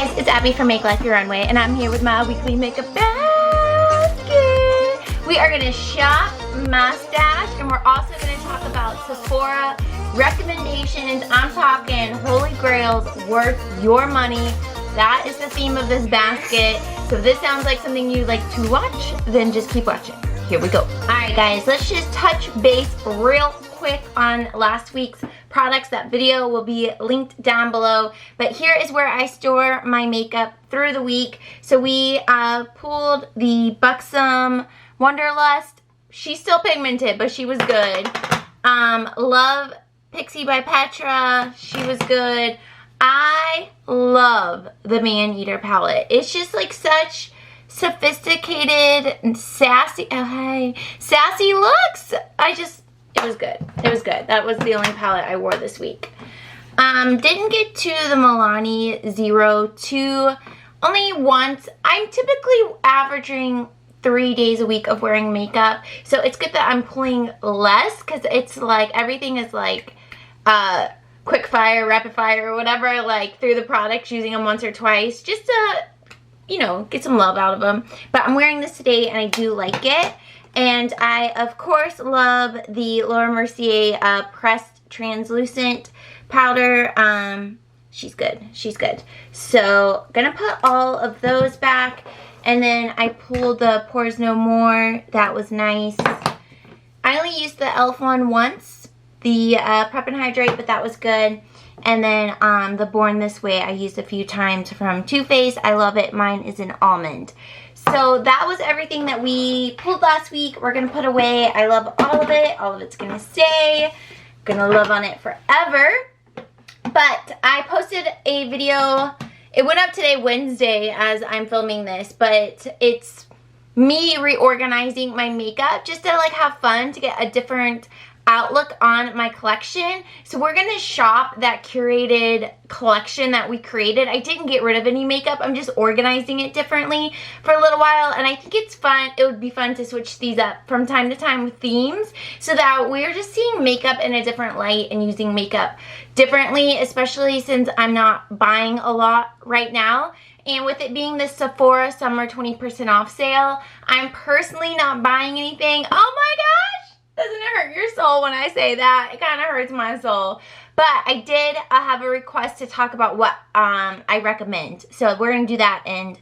guys, it's Abby from Make Life Your Runway, and I'm here with my weekly makeup basket. We are gonna shop my stash, and we're also gonna talk about Sephora recommendations. I'm talking holy grails worth your money. That is the theme of this basket. So if this sounds like something you like to watch, then just keep watching. Here we go. All right, guys, let's just touch base real quick on last week's products. That video will be linked down below, but here is where I store my makeup through the week. So we pulled the Buxom Wanderlust. She's still pigmented, but she was good. Love Pixie by Petra. She was good. I love the Man Eater palette. It's just like such sophisticated and sassy, sassy looks. It was good. It was good. That was the only palette I wore this week. Didn't get to the Milani 02 only once. I'm typically averaging 3 days a week of wearing makeup, so it's good that I'm pulling less, because it's like everything is like quick fire, rapid fire, or whatever, like through the products, using them once or twice just to, you know, get some love out of them. But I'm wearing this today and I do like it. And I, of course, love the Laura Mercier pressed translucent powder. She's good. She's good. So, gonna put all of those back. And then I pulled the Pores No More. That was nice. I only used the e.l.f. one once, the Prep and Hydrate, but that was good. And then the Born This Way I used a few times from Too Faced. I love it. Mine is an almond. So that was everything that we pulled last week. We're going to put away. I love all of it. All of it's going to stay. Going to love on it forever. But I posted a video. It went up today, Wednesday, as I'm filming this. But it's me reorganizing my makeup just to like have fun, to get a different outlook on my collection. So we're gonna shop that curated collection that we created. I didn't get rid of any makeup. I'm just organizing it differently for a little while, and I think it's fun. It would be fun to switch these up from time to time with themes, so that we're just seeing makeup in a different light and using makeup differently, especially since I'm not buying a lot right now. And with it being the Sephora Summer 20% off sale, I'm personally not buying anything. Oh my gosh! Doesn't it hurt your soul when I say that? It kind of hurts my soul. But I did have a request to talk about what I recommend. So we're going to do that in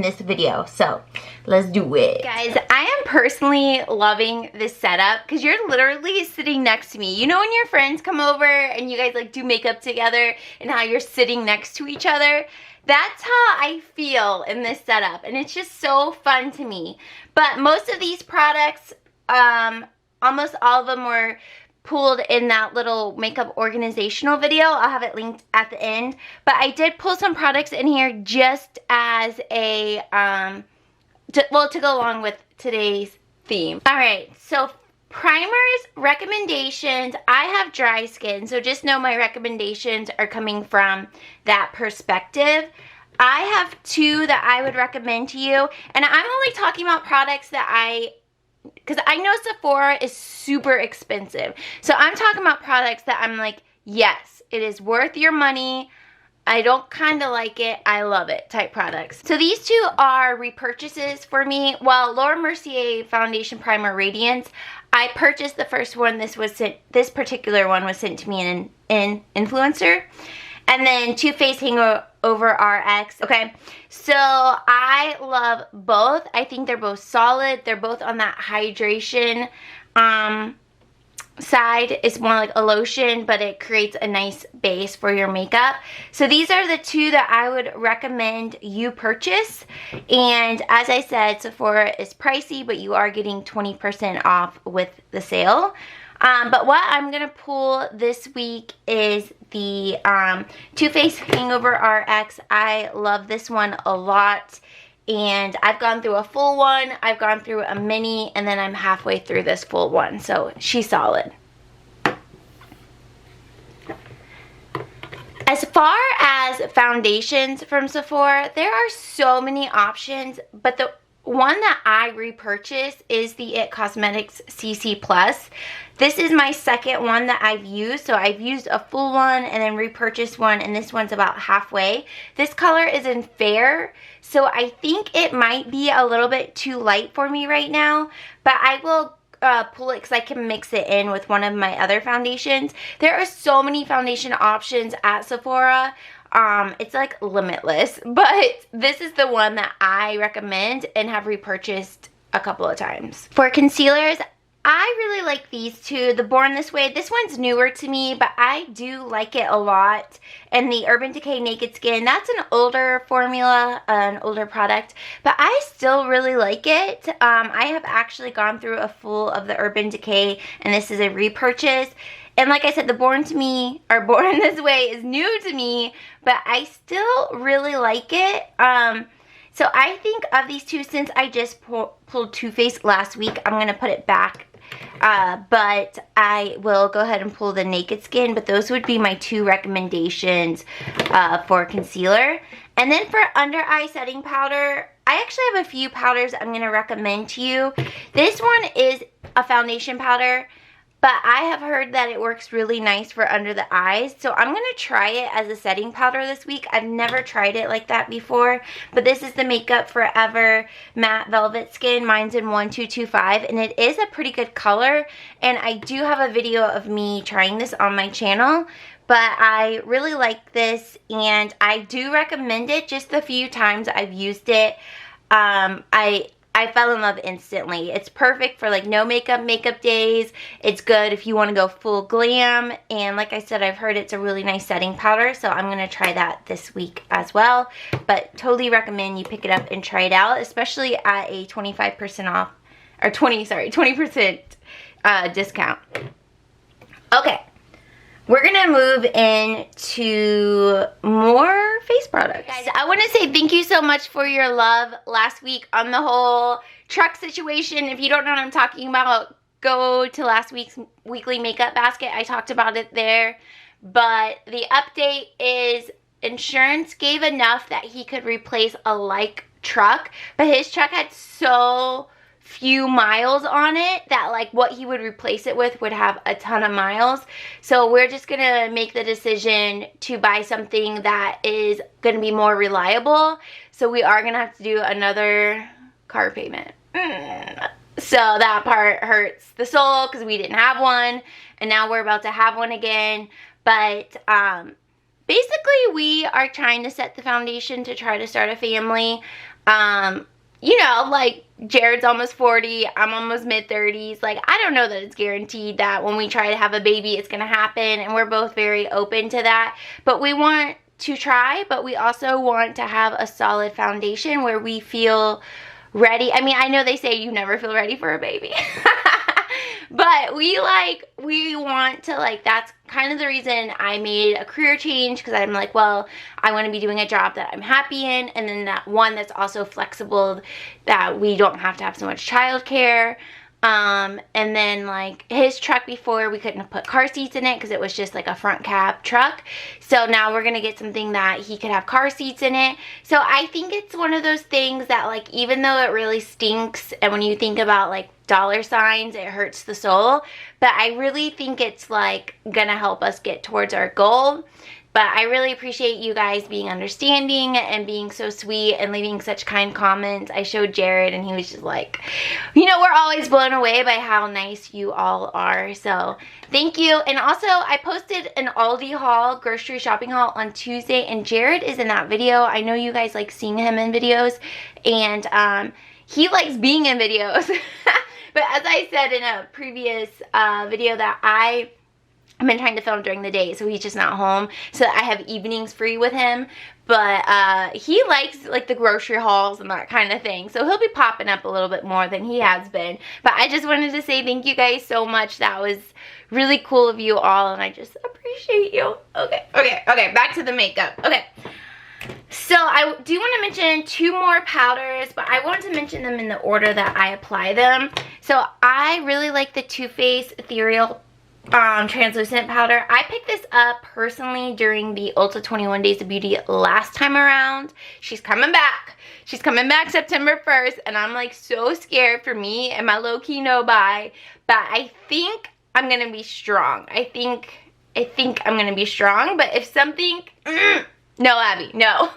this video. So let's do it. Guys, I am personally loving this setup because you're literally sitting next to me. You know when your friends come over and you guys like do makeup together and how you're sitting next to each other? That's how I feel in this setup. And it's just so fun to me. But most of these products, almost all of them were pulled in that little makeup organizational video. I'll have it linked at the end. But I did pull some products in here just as a, to go along with today's theme. Alright, so primers, recommendations. I have dry skin, so just know my recommendations are coming from that perspective. I have two that I would recommend to you. And I'm only talking about products that because I know Sephora is super expensive. So I'm talking about products that I'm like, yes, it is worth your money. I don't kind of like it, I love it type products. So these two are repurchases for me. Well, Laura Mercier Foundation Primer Radiance, I purchased the first one. This particular one was sent to me in an influencer. And then Too Faced Hangover RX. Okay, so I love both. I think they're both solid. They're both on that hydration side. It's more like a lotion, but it creates a nice base for your makeup. So these are the two that I would recommend you purchase. And as I said, Sephora is pricey, but you are getting 20% off with the sale. But what I'm going to pull this week is the Too Faced Hangover RX. I love this one a lot. And I've gone through a full one, I've gone through a mini, and then I'm halfway through this full one. So she's solid. As far as foundations from Sephora, there are so many options. But one that I repurchased is the It Cosmetics CC Plus. This is my second one that I've used. So I've used a full one and then repurchased one, and this one's about halfway. This color is in Fair, so I think it might be a little bit too light for me right now, but I will pull it because I can mix it in with one of my other foundations. There are so many foundation options at Sephora. It's like limitless, but this is the one that I recommend and have repurchased a couple of times. For concealers, I really like these two. The Born This Way, this one's newer to me, but I do like it a lot. And the Urban Decay Naked Skin, that's an older formula, an older product, but I still really like it. I have actually gone through a full of the Urban Decay, and this is a repurchase. And like I said, the Born This Way is new to me, but I still really like it. So I think of these two, since I just pulled Too Faced last week, I'm going to put it back. But I will go ahead and pull the Naked Skin, but those would be my two recommendations for concealer. And then for under eye setting powder, I actually have a few powders I'm going to recommend to you. This one is a foundation powder, but I have heard that it works really nice for under the eyes. So I'm going to try it as a setting powder this week. I've never tried it like that before. But this is the Makeup Forever Matte Velvet Skin. Mine's in 1225. And it is a pretty good color. And I do have a video of me trying this on my channel. But I really like this. And I do recommend it. Just the few times I've used it, I fell in love instantly. It's perfect for like no makeup days. It's good if you want to go full glam. And like I said, I've heard it's a really nice setting powder. So I'm going to try that this week as well. But totally recommend you pick it up and try it out. Especially at a 25% off. Or 20% discount. Okay. We're going to move into more face products. Guys, I want to say thank you so much for your love last week on the whole truck situation. If you don't know what I'm talking about, go to last week's weekly makeup basket. I talked about it there. But the update is insurance gave enough that he could replace a like truck. But his truck had so few miles on it that like what he would replace it with would have a ton of miles. So we're just gonna make the decision to buy something that is gonna be more reliable. So we are gonna have to do another car payment. So that part hurts the soul because we didn't have one and now we're about to have one again. But basically we are trying to set the foundation to try to start a family. You know, like Jared's almost 40, I'm almost mid-30s. Like, I don't know that it's guaranteed that when we try to have a baby, it's going to happen. And we're both very open to that. But we want to try, but we also want to have a solid foundation where we feel ready. I mean, I know they say you never feel ready for a baby. But we want to, like, that's kind of the reason I made a career change, because I'm like, well, I want to be doing a job that I'm happy in, and then that one that's also flexible, that we don't have to have so much childcare. And then like his truck before, we couldn't put car seats in it because it was just like a front cab truck. So now we're going to get something that he could have car seats in it. So I think it's one of those things that, like, even though it really stinks, and when you think about like dollar signs, it hurts the soul, but I really think it's like gonna help us get towards our goal. But I really appreciate you guys being understanding and being so sweet and leaving such kind comments. I showed Jared and he was just like, you know, we're always blown away by how nice you all are. So thank you. And also I posted an Aldi haul, grocery shopping haul on Tuesday, and Jared is in that video. I know you guys like seeing him in videos, and he likes being in videos. But as I said in a previous video, that I've been trying to film during the day, so he's just not home, so I have evenings free with him. But he likes like the grocery hauls and that kind of thing, so he'll be popping up a little bit more than he has been. But I just wanted to say thank you guys so much. That was really cool of you all, and I just appreciate you. Okay, back to the makeup. Okay, so I do want to mention two more powders, but I want to mention them in the order that I apply them. So I really like the Too Faced Ethereal translucent powder. I picked this up personally during the Ulta 21 Days of Beauty last time around. She's coming back. She's coming back September 1st, and I'm like so scared for me and my low-key no-buy, but I think I'm gonna be strong. I think I'm gonna be strong, but if something, no, Abby, no.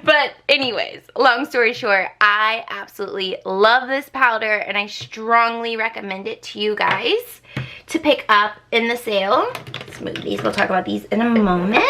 But anyways, long story short, I absolutely love this powder, and I strongly recommend it to you guys to pick up in the sale. Smoothies, we'll talk about these in a moment.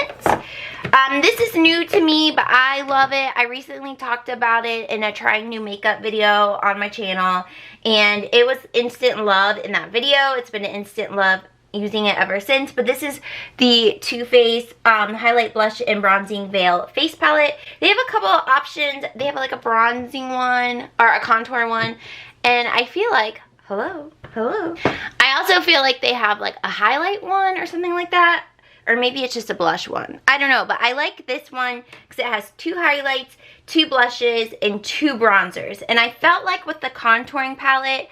This is new to me, but I love it. I recently talked about it in a trying new makeup video on my channel, and it was instant love in that video. It's been an instant love using it ever since. But this is the Too Faced Highlight Blush and Bronzing Veil Face Palette. They have a couple of options. They have like a bronzing one or a contour one, and I feel like, hello. I also feel like they have like a highlight one or something like that. Or maybe it's just a blush one. I don't know, but I like this one because it has 2 highlights, 2 blushes, and 2 bronzers. And I felt like with the contouring palette,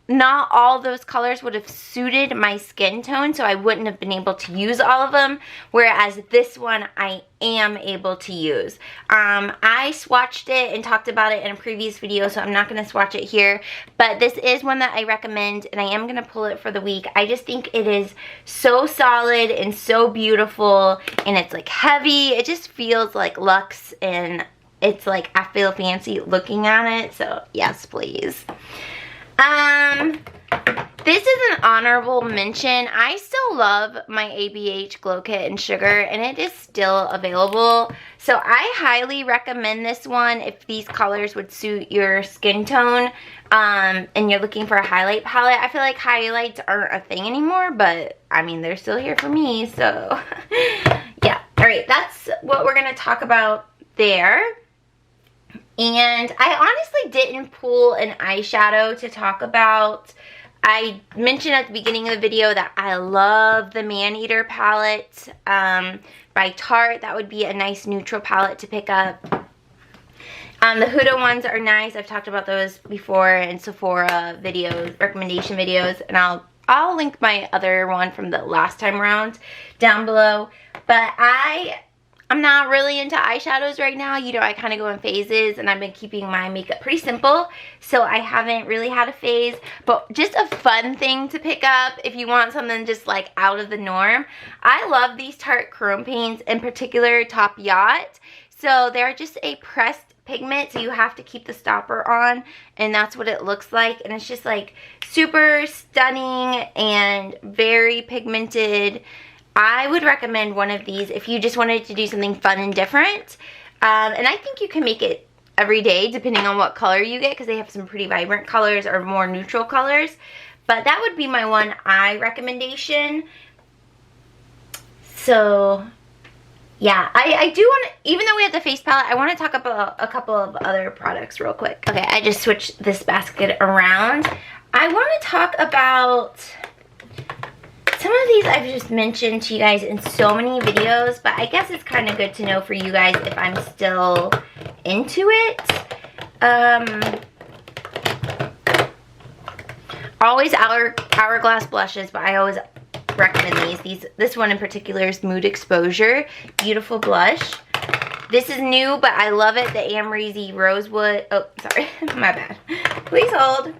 not all those colors would have suited my skin tone, so I wouldn't have been able to use all of them, whereas this one I am able to use. I swatched it and talked about it in a previous video, so I'm not going to swatch it here, but this is one that I recommend, and I am going to pull it for the week. I just think it is so solid and so beautiful, and it's like heavy. It just feels like luxe, and it's like I feel fancy looking at it, so yes, please. This is an honorable mention. I still love my ABH Glow Kit and Sugar, and it is still available. So I highly recommend this one if these colors would suit your skin tone, and you're looking for a highlight palette. I feel like highlights aren't a thing anymore, but I mean, they're still here for me, so yeah. All right, that's what we're going to talk about there. And I honestly didn't pull an eyeshadow to talk about. I mentioned at the beginning of the video that I love the Maneater palette by Tarte. That would be a nice neutral palette to pick up. The Huda ones are nice. I've talked about those before in Sephora videos, recommendation videos, and I'll link my other one from the last time around down below. But I'm not really into eyeshadows right now. You know, I kind of go in phases, and I've been keeping my makeup pretty simple, so I haven't really had a phase. But just a fun thing to pick up if you want something just like out of the norm. I love these Tarte Chrome Paints, in particular Top Yacht. So they're just a pressed pigment, so you have to keep the stopper on, and that's what it looks like. And it's just like super stunning and very pigmented. I would recommend one of these if you just wanted to do something fun and different. And I think you can make it every day depending on what color you get, because they have some pretty vibrant colors or more neutral colors. But that would be my one eye recommendation. So yeah, I do want to, even though we have the face palette, I want to talk about a couple of other products real quick. Okay, I just switched this basket around. I want to talk about some of these I've just mentioned to you guys in so many videos, but I guess it's kind of good to know for you guys if I'm still into it. Always Hourglass blushes, but I always recommend these. This one in particular is Mood Exposure. Beautiful blush. This is new, but I love it. The Amrezy Rosewood. Oh, sorry. My bad. Please hold.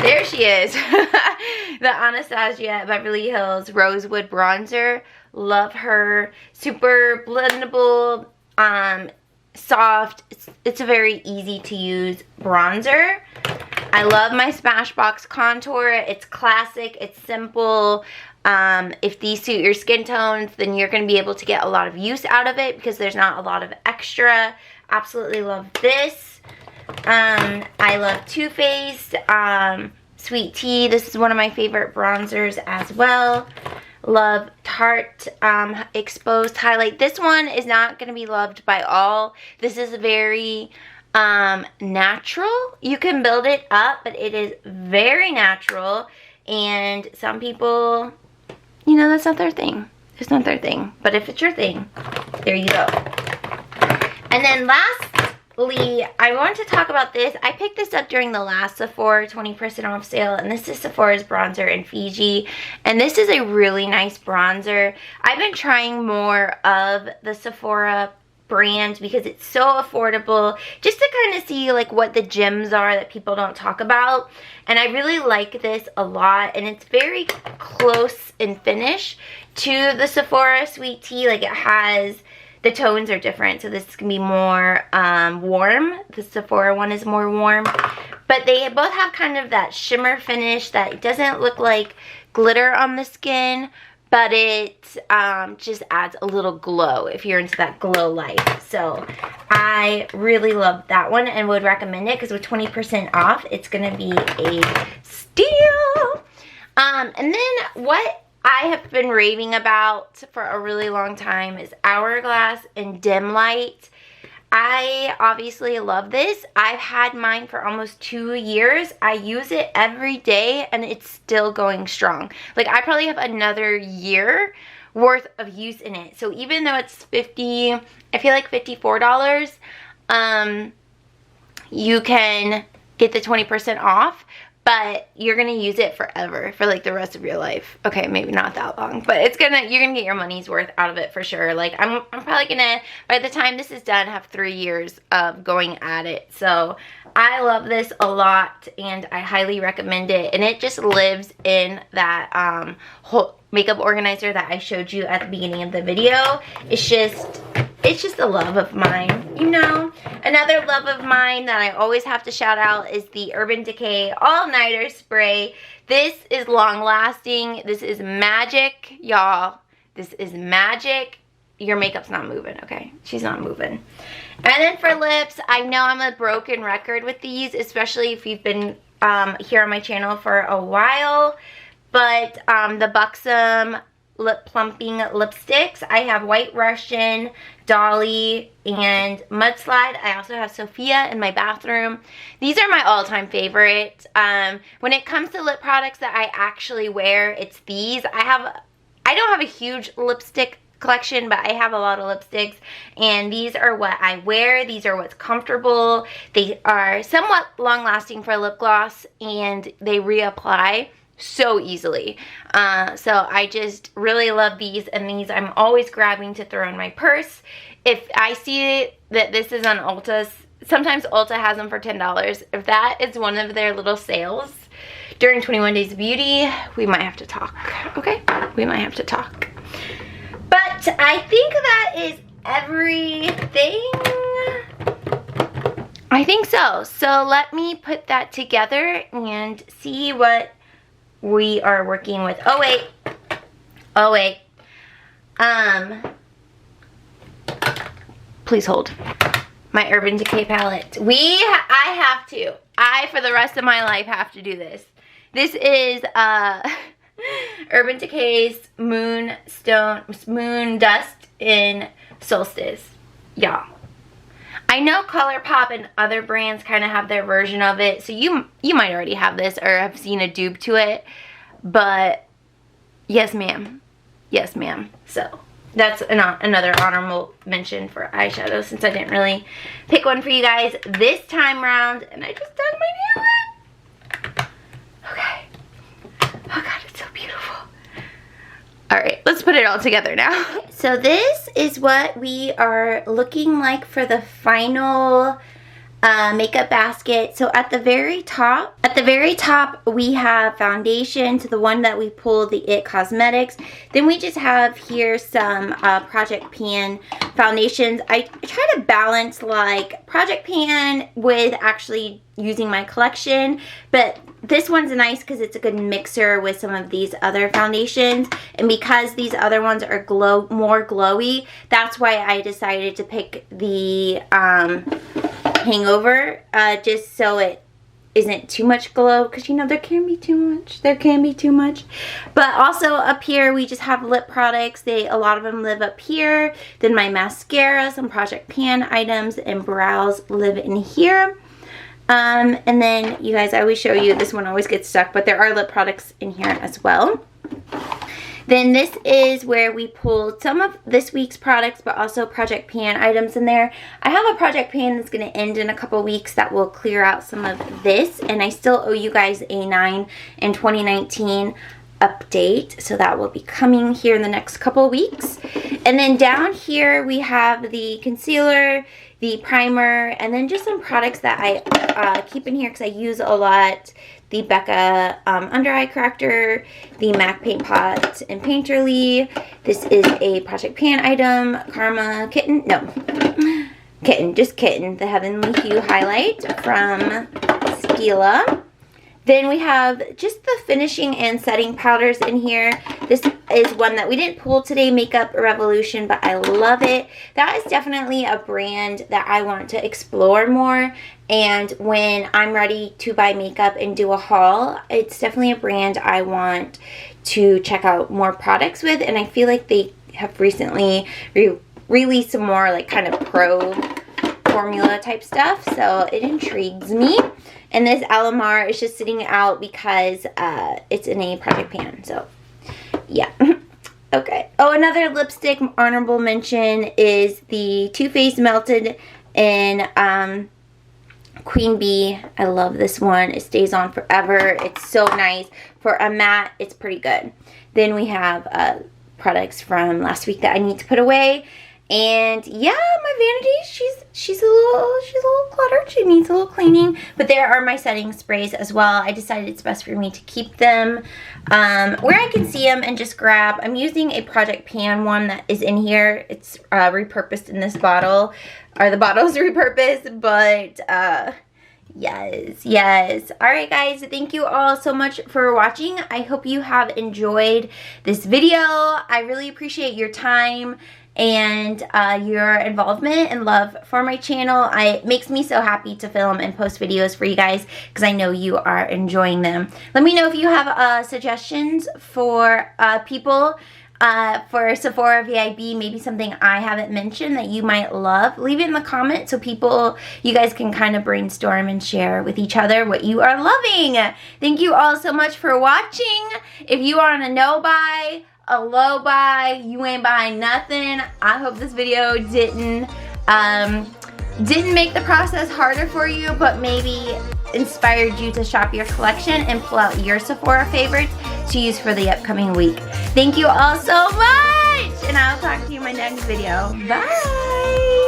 There she is. The Anastasia Beverly Hills Rosewood Bronzer. Love her. Super blendable, soft. It's a very easy to use bronzer. I love my Smashbox contour. It's classic. It's simple. If these suit your skin tones, then you're going to be able to get a lot of use out of it because there's not a lot of extra. Absolutely love this. I love Too Faced Sweet Tea. This is one of my favorite bronzers as well. Love Tarte Exposed Highlight. This one is not going to be loved by all. This is very natural. You can build it up, but it is very natural. And some people, you know, that's not their thing. It's not their thing. But if it's your thing, there you go. And then last lastly, I want to talk about this. I picked this up during the last Sephora 20% off sale, and this is Sephora's bronzer in Fiji, and this is a really nice bronzer. I've been trying more of the Sephora brand because it's so affordable, just to kind of see like what the gems are that people don't talk about. And I really like this a lot, and it's very close in finish to the Sephora Sweet Tea. Like, it has, the tones are different, so this can be more warm. The Sephora one is more warm, but they both have kind of that shimmer finish that doesn't look like glitter on the skin, but it just adds a little glow if you're into that glow life. So I really love that one and would recommend it, because with 20% off, it's going to be a steal. And then what I have been raving about for a really long time is Hourglass and Dim Light. I obviously love this. I've had mine for almost 2 years. I use it every day and it's still going strong. Like, I probably have another year worth of use in it. So even though it's I feel like $54, you can get the 20% off, but you're gonna use it forever, for like the rest of your life. Okay, maybe not that long, but you're gonna get your money's worth out of it for sure. Like, I'm probably gonna, by the time this is done, have 3 years of going at it. So I love this a lot and I highly recommend it. And it just lives in that whole makeup organizer that I showed you at the beginning of the video. It's just a love of mine, you know. Another love of mine that I always have to shout out is the Urban Decay All-Nighter Spray. This is long lasting. This is magic, y'all. This is magic. Your makeup's not moving, okay? She's not moving. And then for lips, I know I'm a broken record with these, especially if you've been here on my channel for a while. But the Buxom lip plumping lipsticks, I have White Russian, Dolly, and Mudslide. I also have Sophia in my bathroom. These are my all-time favorite. When it comes to lip products that I actually wear, it's these. I don't have a huge lipstick collection, but I have a lot of lipsticks, and these are what I wear. These are what's comfortable. They are somewhat long-lasting for lip gloss, and they reapply so easily. So I just really love these, and these I'm always grabbing to throw in my purse. If I see that this is on Ulta, sometimes Ulta has them for $10. If that is one of their little sales during 21 Days of Beauty, we might have to talk, okay? We might have to talk. But I think that is everything. I think so. So let me put that together and see what we are working with. Oh wait. Please hold. My Urban Decay palette. For the rest of my life, have to do this. This is Urban Decay's Moon Dust in Solstice. Y'all, I know ColourPop and other brands kind of have their version of it, so you might already have this or have seen a dupe to it, but yes ma'am. Yes ma'am. So that's another honorable mention for eyeshadow, since I didn't really pick one for you guys this time round, and I just done my nail. Okay. Oh god, it's so beautiful. Alright, let's put it all together now. So this is what we are looking like for the final makeup basket. So at the very top we have foundation, to the one that we pulled, the IT Cosmetics. Then we just have here some Project Pan foundations. I try to balance like Project Pan with actually using my collection, but this one's nice because it's a good mixer with some of these other foundations, and because these other ones are more glowy, that's why I decided to pick the Hangover, just so it isn't too much glow, because you know there can be too much. But also up here we just have lip products. A lot of them live up here. Then my mascara, some Project Pan items, and brows live in here. And then you guys, I always show you, this one always gets stuck, but there are lip products in here as well. Then this is where we pulled some of this week's products, but also Project Pan items in there. I have a Project Pan that's going to end in a couple weeks that will clear out some of this, and I still owe you guys a 9 in 2019 update, so that will be coming here in the next couple weeks. And then down here we have the concealer, the primer, and then just some products that I keep in here because I use a lot. The Becca under eye corrector, the MAC paint pot and painterly. This is a Project Pan item. Karma Kitten, no, Kitten, just Kitten, the Heavenly Hue highlight from Stila. Then we have just the finishing and setting powders in here. This is one that we didn't pull today, Makeup Revolution, but I love it. That is definitely a brand that I want to explore more. And when I'm ready to buy makeup and do a haul, it's definitely a brand I want to check out more products with. And I feel like they have recently released some more like kind of pro formula type stuff. So it intrigues me. And this Alamar is just sitting out because it's in a Project Pan. So, yeah. Okay. Oh, another lipstick honorable mention is the Too Faced Melted in Queen Bee. I love this one. It stays on forever. It's so nice. For a matte, it's pretty good. Then we have products from last week that I need to put away. And yeah, my vanity, she's a little cluttered. She needs a little cleaning. But there are my setting sprays as well. I decided it's best for me to keep them where I can see them and just grab. I'm using a Project Pan one that is in here. It's repurposed in this bottle. Or the bottle's repurposed, but yes. Alright guys, thank you all so much for watching. I hope you have enjoyed this video. I really appreciate your time and your involvement and love for my channel. It makes me so happy to film and post videos for you guys because I know you are enjoying them. Let me know if you have suggestions for people for Sephora VIB, maybe something I haven't mentioned that you might love. Leave it in the comments so you guys can kind of brainstorm and share with each other what you are loving. Thank you all so much for watching. If you are on a no buy, a low buy, you ain't buying nothing, I hope this video didn't make the process harder for you, but maybe inspired you to shop your collection and pull out your Sephora favorites to use for the upcoming week. Thank you all so much, and I'll talk to you in my next video. Bye!